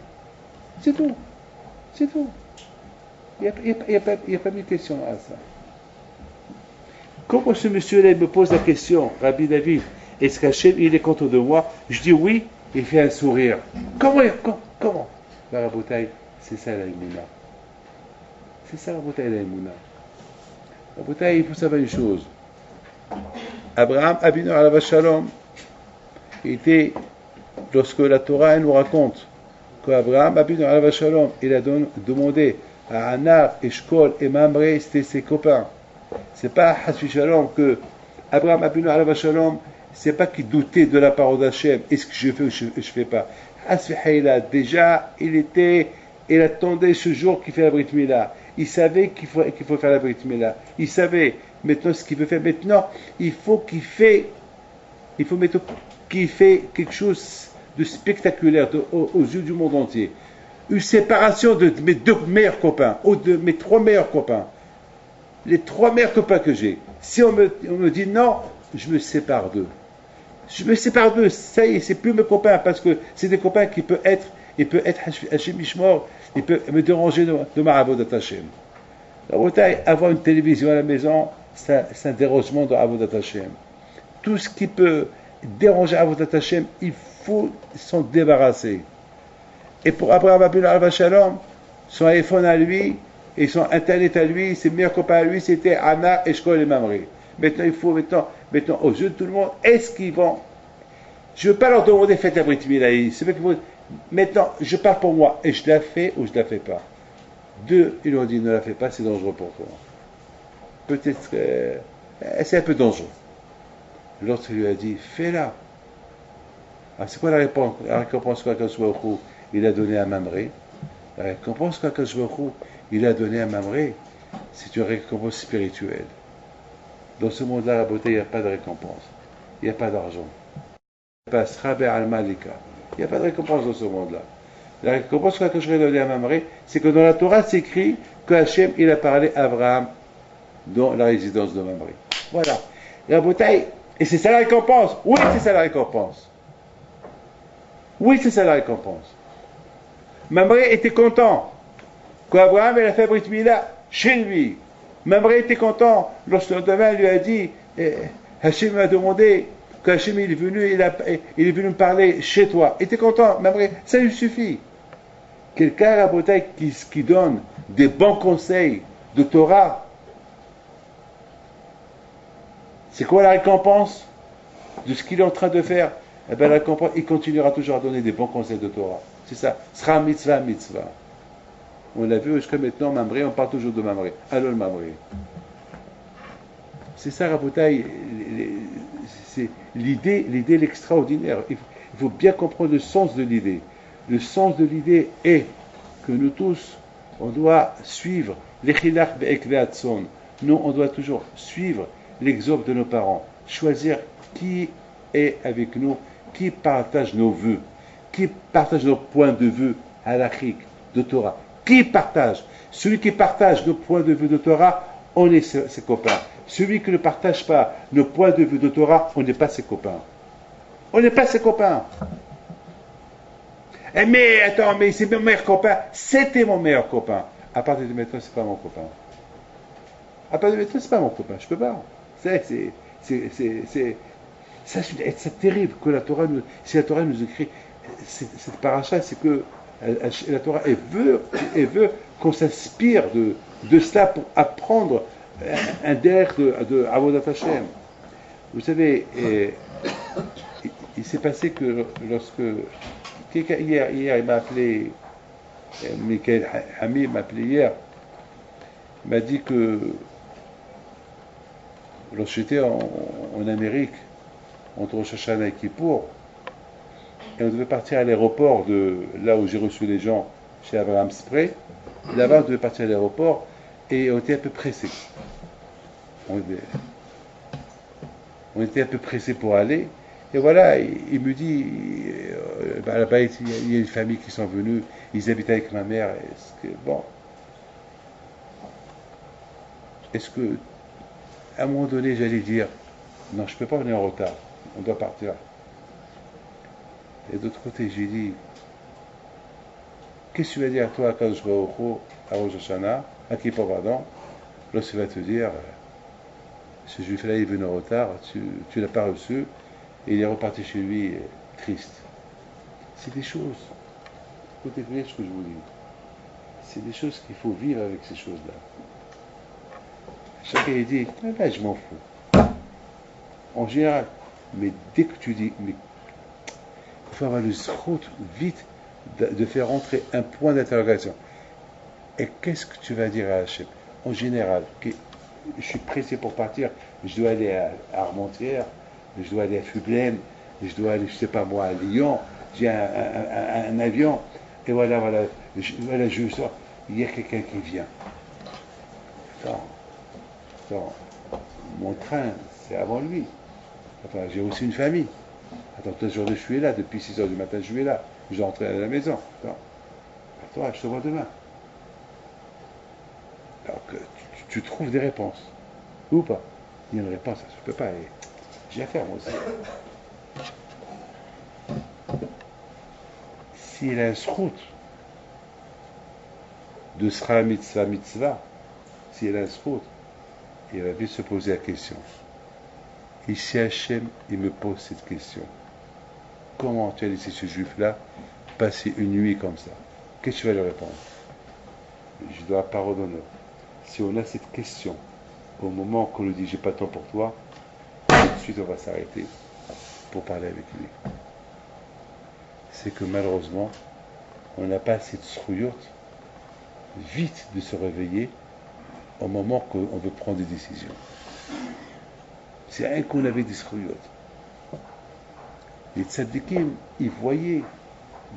C'est tout. C'est tout. Il n'y a pas de question à ça. Quand ce monsieur-là me pose la question, Rabbi David, est-ce qu'Hachem il est content de moi? Je dis oui, il fait un sourire. Comment? La bouteille, c'est ça la Emouna. C'est ça la bouteille la Emouna. La bouteille, il faut savoir une chose. Abraham Avinu alayhi shalom était, lorsque la Torah nous raconte qu'Abraham Avinu alayhi shalom, il a demandé à Anar, Eshkol et Mamré, c'était ses copains. C'est pas Hasbi Shalom que Abraham Avinu alayhi shalom, c'est pas qu'il doutait de la parole d'Hachem, est-ce que je fais ou je fais pas. Hasbi Hayla, déjà, il attendait ce jour qu'il fait la Brit Mila. Il savait qu'il faut faire la Brit Mila. Il savait maintenant ce qu'il veut faire. Maintenant, il faut qu'il fait quelque chose de spectaculaire aux yeux du monde entier. Une séparation de mes 2 meilleurs copains, ou de mes 3 meilleurs copains. Les 3 meilleurs copains que j'ai. Si on me dit non, je me sépare d'eux. Ça y est, c'est plus mes copains, parce que c'est des copains qui peuvent être Hachem Ishmor, il peut me déranger de ma avodat Hashem. La bataille, avoir une télévision à la maison, c'est un dérangement de avodat Hashem. Tout ce qui peut déranger avodat Hashem, il faut s'en débarrasser. Et pour Abraham Avinu alayhi shalom, son iPhone à lui et son internet à lui, ses meilleurs copains à lui, c'était Anar, Eshkol et Mamré. Maintenant, il faut aux yeux de tout le monde, est-ce qu'ils vont... Je ne veux pas leur demander faites la Brit Mila. Maintenant, je parle pour moi, et je la fais ou je ne la fais pas. 2, ils lui ont dit ne la fais pas, c'est dangereux pour toi. Peut-être que c'est un peu dangereux. L'autre lui a dit fais-la. Ah, c'est quoi la réponse? La réponse quoi, il il a donné à Mamré. La récompense qu'Akadosh Baruch Hu, il a donné à Mamré, c'est une récompense spirituelle. Dans ce monde-là, la beauté, il n'y a pas de récompense. Il n'y a pas d'argent. Il n'y a pas Sraber al-Malika. Il n'y a pas de récompense dans ce monde-là. La récompense que je vais donner à Mamré, c'est que dans la Torah, c'est écrit que Hachem, il a parlé à Abraham dans la résidence de Mamré. Voilà. La bouteille, et c'est ça la récompense. Oui, c'est ça la récompense. Oui, c'est ça la récompense. Mamré était content qu'Abraham a fait Brit Mila chez lui. Mamré était content lorsque le lendemain lui a dit, Hachem m'a demandé qu'Hachem il est venu me parler chez toi. Il était content, Mamré, ça lui suffit. Quelqu'un à la bouteille qui donne des bons conseils de Torah, c'est quoi la récompense de ce qu'il est en train de faire? Eh bien, la récompense, il continuera toujours à donner des bons conseils de Torah. C'est ça. Sera mitzvah, mitzvah. On l'a vu jusqu'à maintenant, Mamré, on parle toujours de Mamré. Alors le Mamré. C'est ça, Rabotaï, c'est l'idée l'extraordinaire. Il faut bien comprendre le sens de l'idée. Le sens de l'idée est que nous tous, on doit suivre l'echilach be'ekveatson. Nous, on doit toujours suivre l'exemple de nos parents. Choisir qui est avec nous, qui partage nos vœux, qui partage nos points de vue halachiques de Torah. Qui partage? Celui qui partage nos points de vue de Torah, on est ses copains. Celui qui ne partage pas nos points de vue de Torah, on n'est pas ses copains. On n'est pas ses copains. Mais attends, mais c'est mon meilleur copain. C'était mon meilleur copain. À partir de maintenant, c'est pas mon copain. À partir de maintenant, c'est pas mon copain. Je peux pas. C'est terrible que la Torah nous, si la Torah nous écrit cette paracha, c'est que la Torah elle veut qu'on s'inspire de cela pour apprendre un derrière de Avodat Hashem. Vous savez, il s'est passé que lorsque hier il m'a appelé, Michael Hamid m'a appelé hier, il m'a dit que lorsque j'étais en Amérique, entre Rosh Hashanah et Kippour, et on devait partir à l'aéroport de là où j'ai reçu les gens chez Abraham Spray. Là-bas, on devait partir à l'aéroport et on était un peu pressés. On était un peu pressés pour aller. Et voilà, il me dit, là-bas, il y a une famille qui sont venus, ils habitent avec ma mère. Est-ce que, à un moment donné, j'allais dire, non, je ne peux pas venir en retard, on doit partir. Et d'autre côté, j'ai dit, qu'est-ce que tu vas dire toi à Kadosh Baruch Hu, à Rosh Hashanah, à Kippour, pardon, lorsqu'il va te dire, ce juif-là est venu en retard, tu ne l'as pas reçu, et il est reparti chez lui triste. C'est des choses, écoutez bien ce que je vous dis, c'est des choses qu'il faut vivre avec ces choses-là. Chacun dit, là je m'en fous. En général, mais dès que tu dis, mais il faut avoir le zrout vite de faire entrer un point d'interrogation. Et qu'est-ce que tu vas dire à Hachem? En général, je suis pressé pour partir, je dois aller à Armentières, je dois aller à Fublen, je dois aller, je ne sais pas moi, à Lyon, j'ai un avion, et voilà, je sors, il y a quelqu'un qui vient. Attends, mon train, c'est avant lui. Attends, j'ai aussi une famille. Attends, aujourd'hui je suis là, depuis 6h du matin je suis là, je dois rentrer à la maison. Attends, je te vois demain. Alors que tu trouves des réponses. Ou pas? Il y a une réponse, je ne peux pas. J'ai à faire moi aussi. S'il a un srout de Sra Mitzvah Mitzvah, s'il a un srout, il va vite se poser la question. Ici Hachem, il me pose cette question. Comment tu as laissé ce juif-là passer une nuit comme ça? Qu'est-ce que tu vas lui répondre? Je dois la parole d'honneur. Si on a cette question, au moment qu'on lui dit j'ai pas de temps pour toi, tout de suite on va s'arrêter pour parler avec lui. C'est que malheureusement, on n'a pas cette srouillotte vite de se réveiller au moment qu'on veut prendre des décisions. C'est rien qu'on avait des srouillottes. Les tzadikim, ils voyaient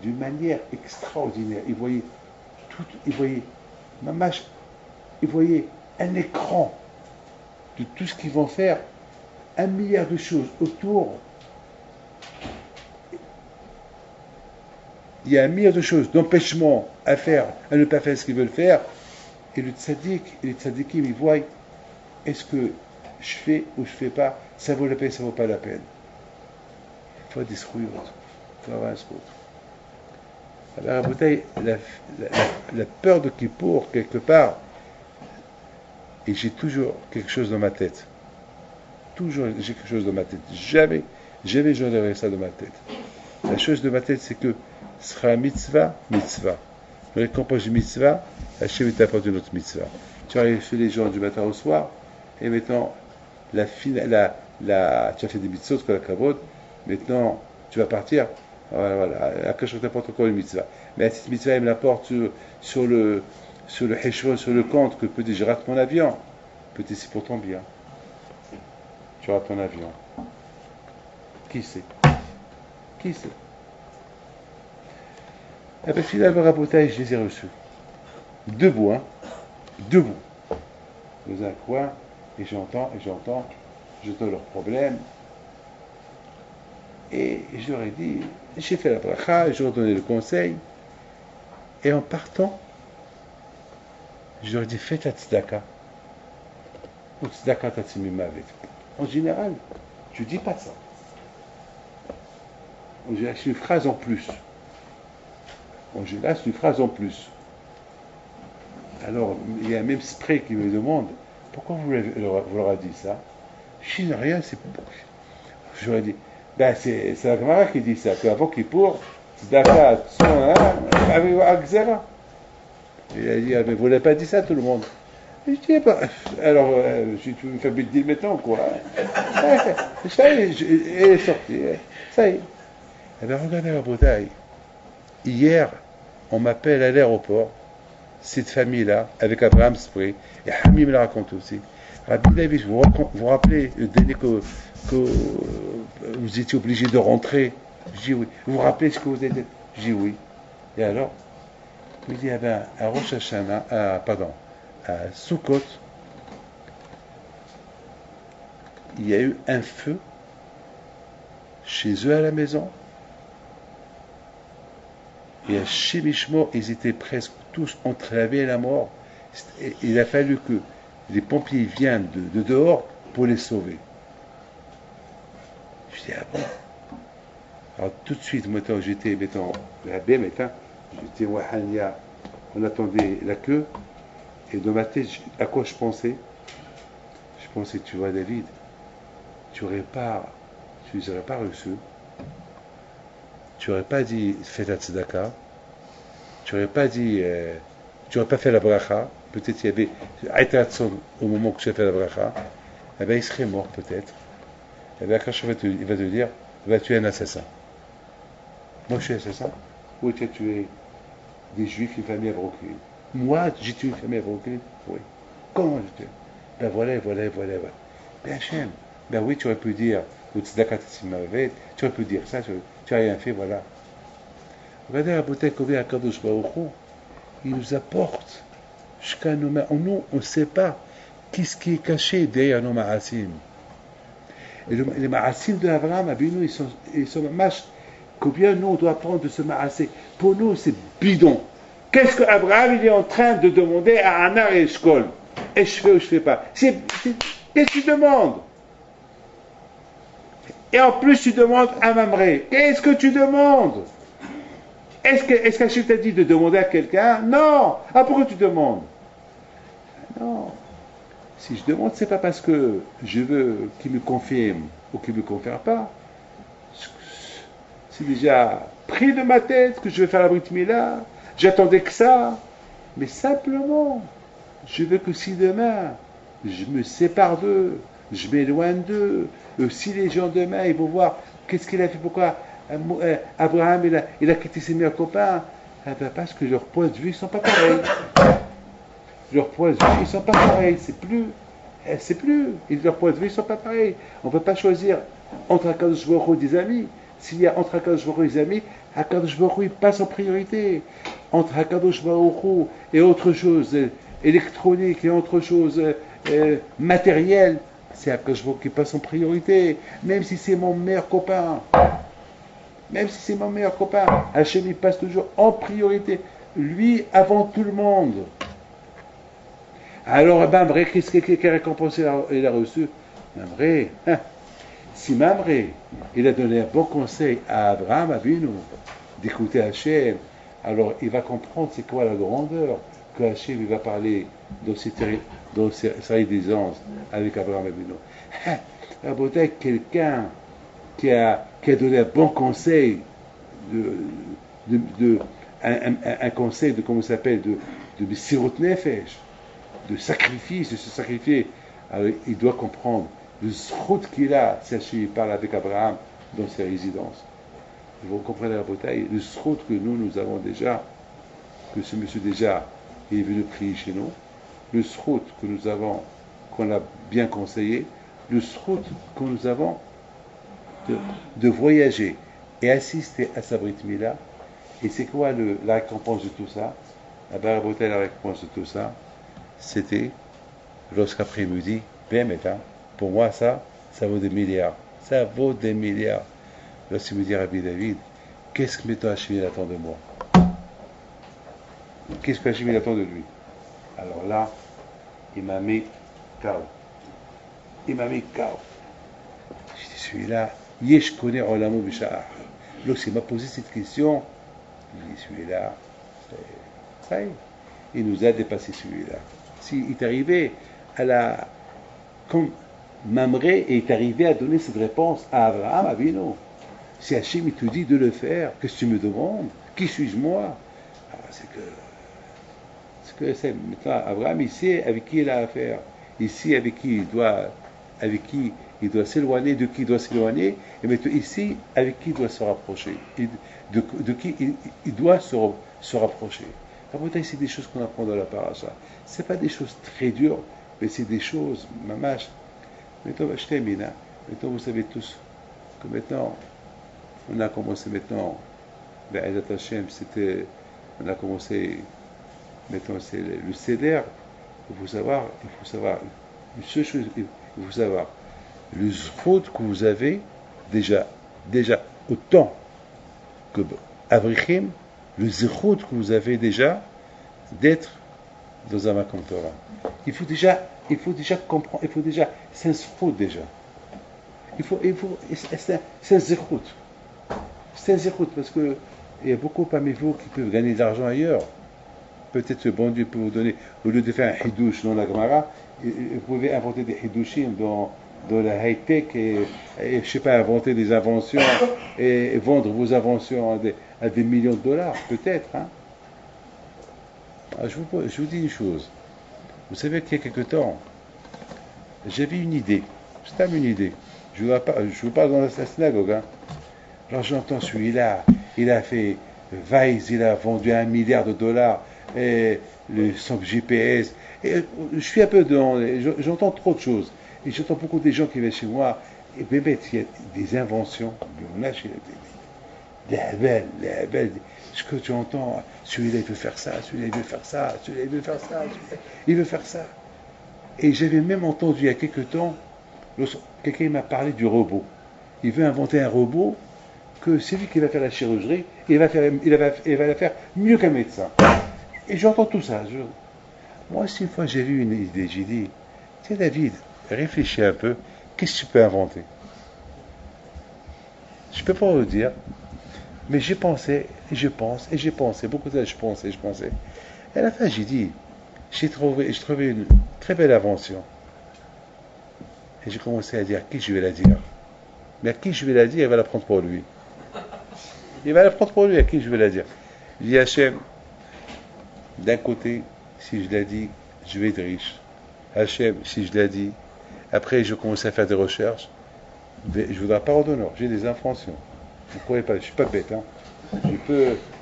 d'une manière extraordinaire. Il voyait, mamash, il voyait un écran de tout ce qu'ils vont faire, 1 milliard de choses autour. Il y a 1 milliard de choses, d'empêchements à faire, à ne pas faire ce qu'ils veulent faire. Et le tzaddik, et les tzaddikim, ils voient, est-ce que je fais ou je fais pas, ça vaut la peine, ça vaut pas la peine. Il faut des scouillottes, il faut avoir un scout. Alors, la bouteille, la peur de Kippour, quelque part, et j'ai toujours quelque chose dans ma tête. Toujours j'ai quelque chose dans ma tête. Jamais j'enlèverai ça de ma tête. La chose de ma tête, c'est que ce sera mitzvah, mitzvah. Le récompense du mitzvah, Hachem t'apporte une autre mitzvah. Tu as fait les gens du matin au soir, et maintenant, tu as fait des mitzvot, comme la kavod, maintenant, tu vas partir. Voilà, Akash t'apporte encore une mitzvah. Mais cette mitzvah, elle me l'apporte sur le heshvon, sur le compte, que peut-être je rate mon avion. Peut-être c'est pour ton bien. Tu rates ton avion. Qui sait? Qui sait? Eh bien, finalement, Rabotaï, je les ai reçus. Debout, hein. Debout. Dans un coin, et j'entends leurs problèmes. Et je leur ai dit, j'ai fait la bracha, je leur ai donné le conseil. Et en partant, je leur ai dit, faites la tzedaka. Ou tzedaka tatsimimavet. En général, je ne dis pas ça. En général, c'est une phrase en plus. En général, c'est une phrase en plus. Alors, il y a même Spray qui me demande, pourquoi vous leur avez dit ça? Je dis rien, c'est... Je leur ai dit, ben c'est la Gemara qui dit ça, qu'avant Kippour, tzedaka, avec Akzera. Il a dit, ah, mais vous n'avez pas dit ça, tout le monde. Je dis, bah, alors, tu me fais bête dire maintenant, quoi. Ça y est, elle est sortie, ça y est. Eh bien, regardez la bouteille. Hier, on m'appelle à l'aéroport, cette famille-là, avec Abraham Spray, et Hamim me la raconte aussi. Rabbi David, vous vous rappelez le dernier que vous étiez obligé de rentrer? Je dis oui. Vous vous rappelez ce que vous êtes? Je dis oui. Et alors? Il dit, eh bien, à Rosh Hashanah, à Sukkot, il y a eu un feu chez eux à la maison. Et à Shemishmo, ils étaient presque tous entre la vie et la mort. Il a fallu que les pompiers viennent de dehors pour les sauver. Je dis, ah bon? Alors tout de suite, j'étais, j'étais au Hania, on attendait la queue, et dans ma tête, à quoi je pensais? Je pensais, tu vois David, tu les aurais pas reçus, tu n'aurais pas dit fais la tzedaka, tu n'aurais pas dit, tu n'aurais pas fait la bracha, peut-être il y avait Aïtatson au moment que j'ai fait la bracha, eh bien il serait mort peut-être. Eh bien quand il va te dire, tu es un assassin. Moi je suis assassin? Oui, tu as tué des juifs, une famille à Brooklyn. Moi, j'ai tué une famille à Brooklyn? Oui. Comment j'ai tué? Ben voilà. Ben Hachem, ben oui, tu aurais pu dire, tu aurais pu dire ça, tu n'as rien fait, voilà. Regardez la bouteille qu'on vient à Kadosh Baruch Hu, il nous apporte jusqu'à nos mains. Nous, on ne sait pas qu'est-ce qui est caché derrière nos ma'asim. Et les ma'asim de Abraham, ils sont mâches. Combien nous on doit apprendre de se ma'asser? Pour nous, c'est bidon. Qu'est-ce que Abraham il est en train de demander à Anar et Eshkol? Est-ce que je fais ou je ne fais pas? Qu'est-ce que tu demandes? Et en plus, tu demandes à Mamré. Qu'est-ce que tu demandes? Est-ce qu'Hachem t'a dit de demander à quelqu'un? Non. Ah, pourquoi tu demandes? Non. Si je demande, c'est pas parce que je veux qu'il me confirme ou qu'il ne me confirme pas. C'est déjà pris de ma tête que je vais faire la Brit Mila. J'attendais que ça. Mais simplement, je veux que si demain, je me sépare d'eux, je m'éloigne d'eux, si les gens demain, ils vont voir qu'est-ce qu'il a fait, pourquoi Abraham, il a quitté ses meilleurs copains, eh bien parce que leurs points de vue ne sont pas pareils. Leurs points de vue, ils ne sont pas pareils. Leurs points de vue ne sont pas pareils. On ne peut pas choisir entre Akadosh Baruch Hu et des amis. S'il y a entre Akadosh Baruch Hu et des amis, Hakadosh Baruch Hu, il passe en priorité. Entre Hakadosh Baruch Hu et autre chose électronique et autre chose matérielle, c'est Hakadosh Baruch Hu qui passe en priorité. Même si c'est mon meilleur copain. Même si c'est mon meilleur copain, Hachem il passe toujours en priorité. Lui avant tout le monde. Alors, Mamré, qu'est-ce quelle récompense il a reçu? Mamré, si Mamré, il a donné un bon conseil à Abraham Avinu d'écouter Hachem, alors il va comprendre c'est quoi la grandeur que Hachem il va parler dans sa résidence avec Abraham Avinu. La beauté, quelqu'un qui a donné un bon conseil, un conseil de, comment ça s'appelle, de Sirut Nefesh, de sacrifice, de se sacrifier. Alors, il doit comprendre le zrout qu'il a, si il parle avec Abraham dans ses résidences. Vous comprenez la bataille, le zrout que nous avons déjà, que ce monsieur déjà est venu prier chez nous, le zrout que nous avons, qu'on a bien conseillé, le zrout que nous avons de voyager et assister à sa Brit Mila. Et c'est quoi la récompense de tout ça? La récompense de tout ça, c'était lorsqu'après-midi, pour moi ça vaut des milliards. Ça vaut des milliards. Lorsqu'il me dit Rabbi David, qu'est-ce que maintenant Hachem attend de moi? Qu'est-ce que Hachem attend de lui? Alors là, il m'a mis KO. Il m'a mis KO. Je dis celui-là, Yesh connaît Olamo Bisha'ar. Lorsqu'il m'a posé cette question, je dis celui-là, ça y est, il nous a dépassé celui-là. S'il est arrivé comme Mamré est arrivé à donner cette réponse à Abraham Avinu, si Hachem il te dit de le faire, qu'est-ce que tu me demandes? Qui suis-je moi? C'est que maintenant Abraham il sait avec qui il a affaire, il sait avec qui il doit s'éloigner, de qui il doit s'éloigner, et maintenant ici avec qui il doit se rapprocher, de qui il doit se rapprocher. Après, c'est des choses qu'on apprend dans la paracha. Ce n'est pas des choses très dures, mais c'est des choses, mamash. Maintenant, vous savez tous que maintenant, on a commencé maintenant, on a commencé, maintenant c'est le Seder. Il faut savoir, une seule chose, il faut savoir, le zrout que vous avez déjà autant que Avrichim, le zrout que vous avez déjà d'être dans un Makom Torah. Il faut déjà comprendre, c'est un zrout déjà. C'est un zrout. C'est un zrout parce que il y a beaucoup parmi vous qui peuvent gagner de l'argent ailleurs. Peut-être le bon Dieu peut vous donner, au lieu de faire un hidouche dans la Gemara, vous pouvez inventer des hidouchim dans la high-tech et je sais pas, inventer des inventions et vendre vos inventions à des millions de dollars, peut-être. Hein. Je vous dis une chose. Vous savez qu'il y a quelque temps, j'avais une idée. C'était une idée. Je vous parle dans la synagogue. Hein. Alors j'entends celui-là, il a fait Weiss, il a vendu 1 milliard de dollars, et son GPS. Et je suis un peu dans. J'entends trop de choses. Et j'entends beaucoup de gens qui viennent chez moi. Et bébé, il y a des inventions. Les belles. Ce que tu entends, celui-là il veut faire ça, celui-là il veut faire ça, celui-là il veut faire ça, il veut faire ça. Et j'avais même entendu il y a quelques temps, quelqu'un m'a parlé du robot. Il veut inventer un robot que c'est lui qui va faire la chirurgie, et il va la faire mieux qu'un médecin. Et j'entends tout ça. Moi, une fois j'ai vu une idée, j'ai dit, tiens David, réfléchis un peu, qu'est-ce que tu peux inventer? Je ne peux pas vous dire, mais j'ai pensé, et je pense, et j'ai pensé, beaucoup de temps je pensais. Et à la fin, j'ai dit, j'ai trouvé une très belle invention. Et j'ai commencé à dire, à qui je vais la dire? Mais à qui je vais la dire, il va la prendre pour lui. Il va la prendre pour lui, à qui je vais la dire? Je dis, Hachem, d'un côté, si je la dis, je vais être riche. Hachem, si je la dis, après je commence à faire des recherches, je ne voudrais pas d'honneur, j'ai des inventions. Vous ne croyez pas, je ne suis pas bête. Hein.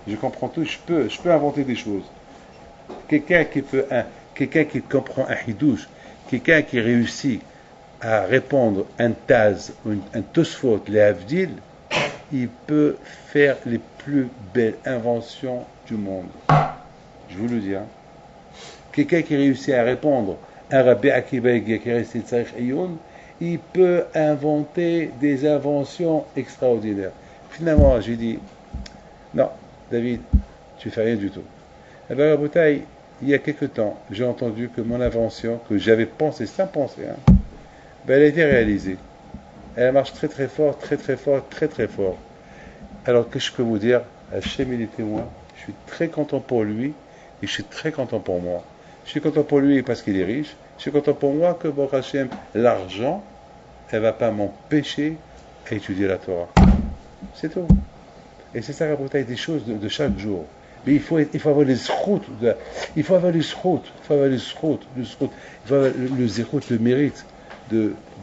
Je comprends tout, je peux inventer des choses. Quelqu'un qui comprend un hidouche, quelqu'un qui réussit à répondre un taz, un tosfot, les avdil, il peut faire les plus belles inventions du monde. Je vous le dis. Hein. Quelqu'un qui réussit à répondre à Rabbi Akiva qui est resté Tzarich Iyun, il peut inventer des inventions extraordinaires. Finalement, j'ai dit, non, David, tu fais rien du tout. Eh bien, Rabotai, il y a quelque temps, j'ai entendu que mon invention, que j'avais pensé, sans penser, hein, ben, elle a été réalisée. Elle marche très très fort, très très fort, très très fort. Alors, qu'est-ce que je peux vous dire? Hachem, il est témoin. Je suis très content pour lui et je suis très content pour moi. Je suis content pour lui parce qu'il est riche. Je suis content pour moi que, bon Hachem, l'argent, elle ne va pas m'empêcher à étudier la Torah. C'est tout. Et c'est ça, la bataille des choses de chaque jour. Mais il faut avoir les zchut, il faut avoir les zchut, il faut avoir les zchut, il faut avoir le zchut, le mérite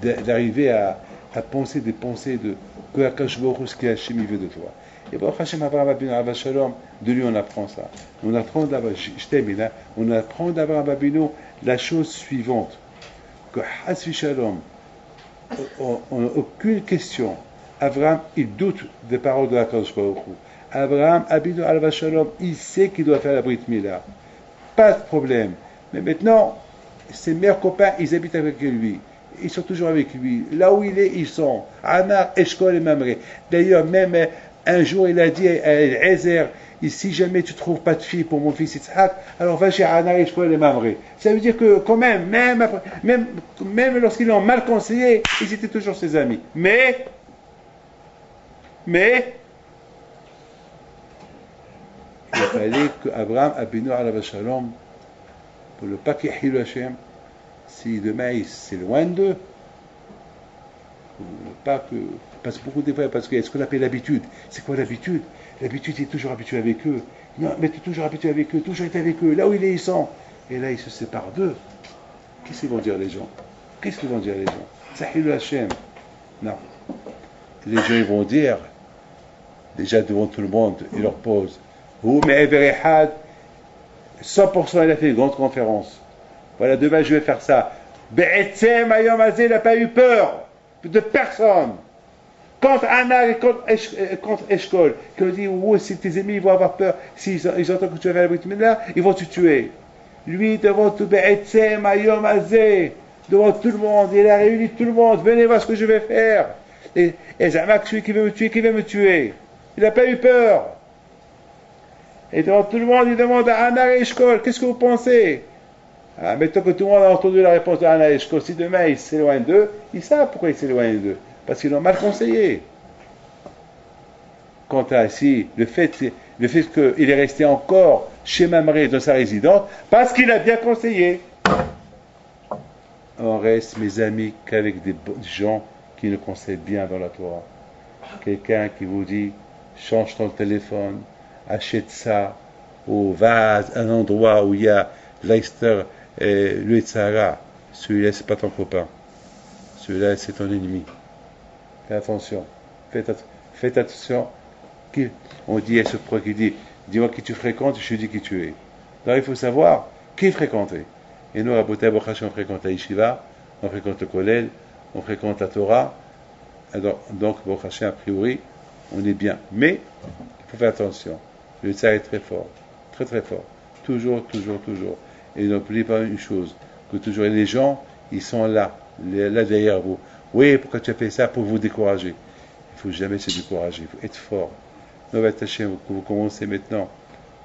d'arriver à penser des pensées de que Akash Baruch ce qui Hachem il veut de toi. Et Baruch Hachem Abraham Abinu Abba Shalom, de lui on apprend ça. On apprend d'Abraham Abinu la chose suivante, que Hasvi Shalom, on n'a aucune question. Abraham, il doute des paroles de Akash Baruch. Abraham Abinu Abba Shalom, il sait qu'il doit faire la Brit Mila. Pas de problème. Mais maintenant, ses meilleurs copains, ils habitent avec lui. Ils sont toujours avec lui. Là où il est, ils sont. Anar, Eshkol et Mamré. D'ailleurs, même un jour, il a dit à Ezer, si jamais tu ne trouves pas de fille pour mon fils Yitzhak, alors va chez Anar, Eshkol et Mamré. Ça veut dire que quand même lorsqu'ils l'ont mal conseillé, ils étaient toujours ses amis. Mais, il fallait qu'Abraham Abinu Alav Shalom, pour le pas qu'il y ait Hashem, si demain il s'éloigne d'eux, pas que. Parce que beaucoup de fois, parce qu'il y a ce qu'on appelle l'habitude. C'est quoi l'habitude? L'habitude, il est toujours habitué avec eux. Non, mais tu es toujours habitué avec eux, toujours été avec eux. Là où il est, ils sont. Et là, il se sépare d'eux. Qu'est-ce qu'ils vont dire les gens? Qu'est-ce qu'ils vont dire les gens? Sahil Hashem. Non. Les gens, ils vont dire, déjà devant tout le monde, ils leur posent. Vous, mais Everehad, 100% il a fait une grande conférence. Voilà, demain je vais faire ça. Be'etzem Ayom Azeh, il n'a pas eu peur de personne. Contre Anna et contre Eshkol, qui ont dit, oh, si tes ennemis vont avoir peur, s'ils entendent que tu vas faire la Brit Mila, ils vont te tuer. Lui, devant tout Be'etzem Ayom Azeh, devant tout le monde, il a réuni tout le monde, venez voir ce que je vais faire. Et Zamak, celui qui veut me tuer, qui va me tuer. Il n'a pas eu peur. Et devant tout le monde, il demande à Anna et Eshkol, qu'est-ce que vous pensez? Ah, mettons que tout le monde a entendu la réponse de Anna Eshkol. Si demain ils s'éloignent d'eux, ils savent pourquoi ils s'éloignent d'eux. Parce qu'ils l'ont mal conseillé. Quant à si, le fait qu'il est resté encore chez Mamré dans sa résidence, parce qu'il a bien conseillé. On reste, mes amis, qu'avec des gens qui nous conseillent bien dans la Torah. Quelqu'un qui vous dit, change ton téléphone, achète ça, au vase, un endroit où il y a Leicester et le Sahara, celui-là c'est pas ton copain, celui-là c'est ton ennemi. Fais attention, faites attention. On dit à ce pro qui dit, dis-moi qui tu fréquentes, je te dis qui tu es. Donc il faut savoir qui fréquenter. Et nous, à Boté Bochash, on fréquente la Yeshiva, on fréquente le Kollel, on fréquente la Torah. Donc, Bochash, a priori, on est bien. Mais il faut faire attention. Le Tsar est très fort, très très fort. Toujours. Et n'oubliez pas une chose, que toujours les gens, ils sont là derrière vous. Oui, pourquoi tu as fait ça? Pour vous décourager. Il ne faut jamais se décourager, il faut être fort. Donc, vous commencez maintenant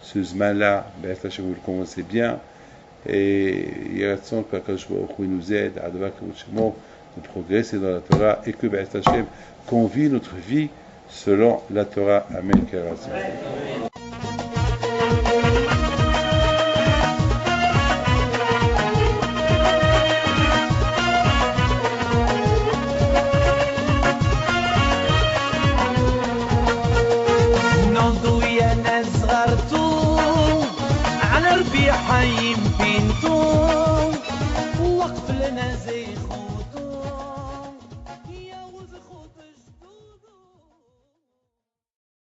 ce Zman-là, vous le commencez bien, et il y a raison que il nous aide à de progresser dans la Torah, et que qu'on vit notre vie selon la Torah. Amen.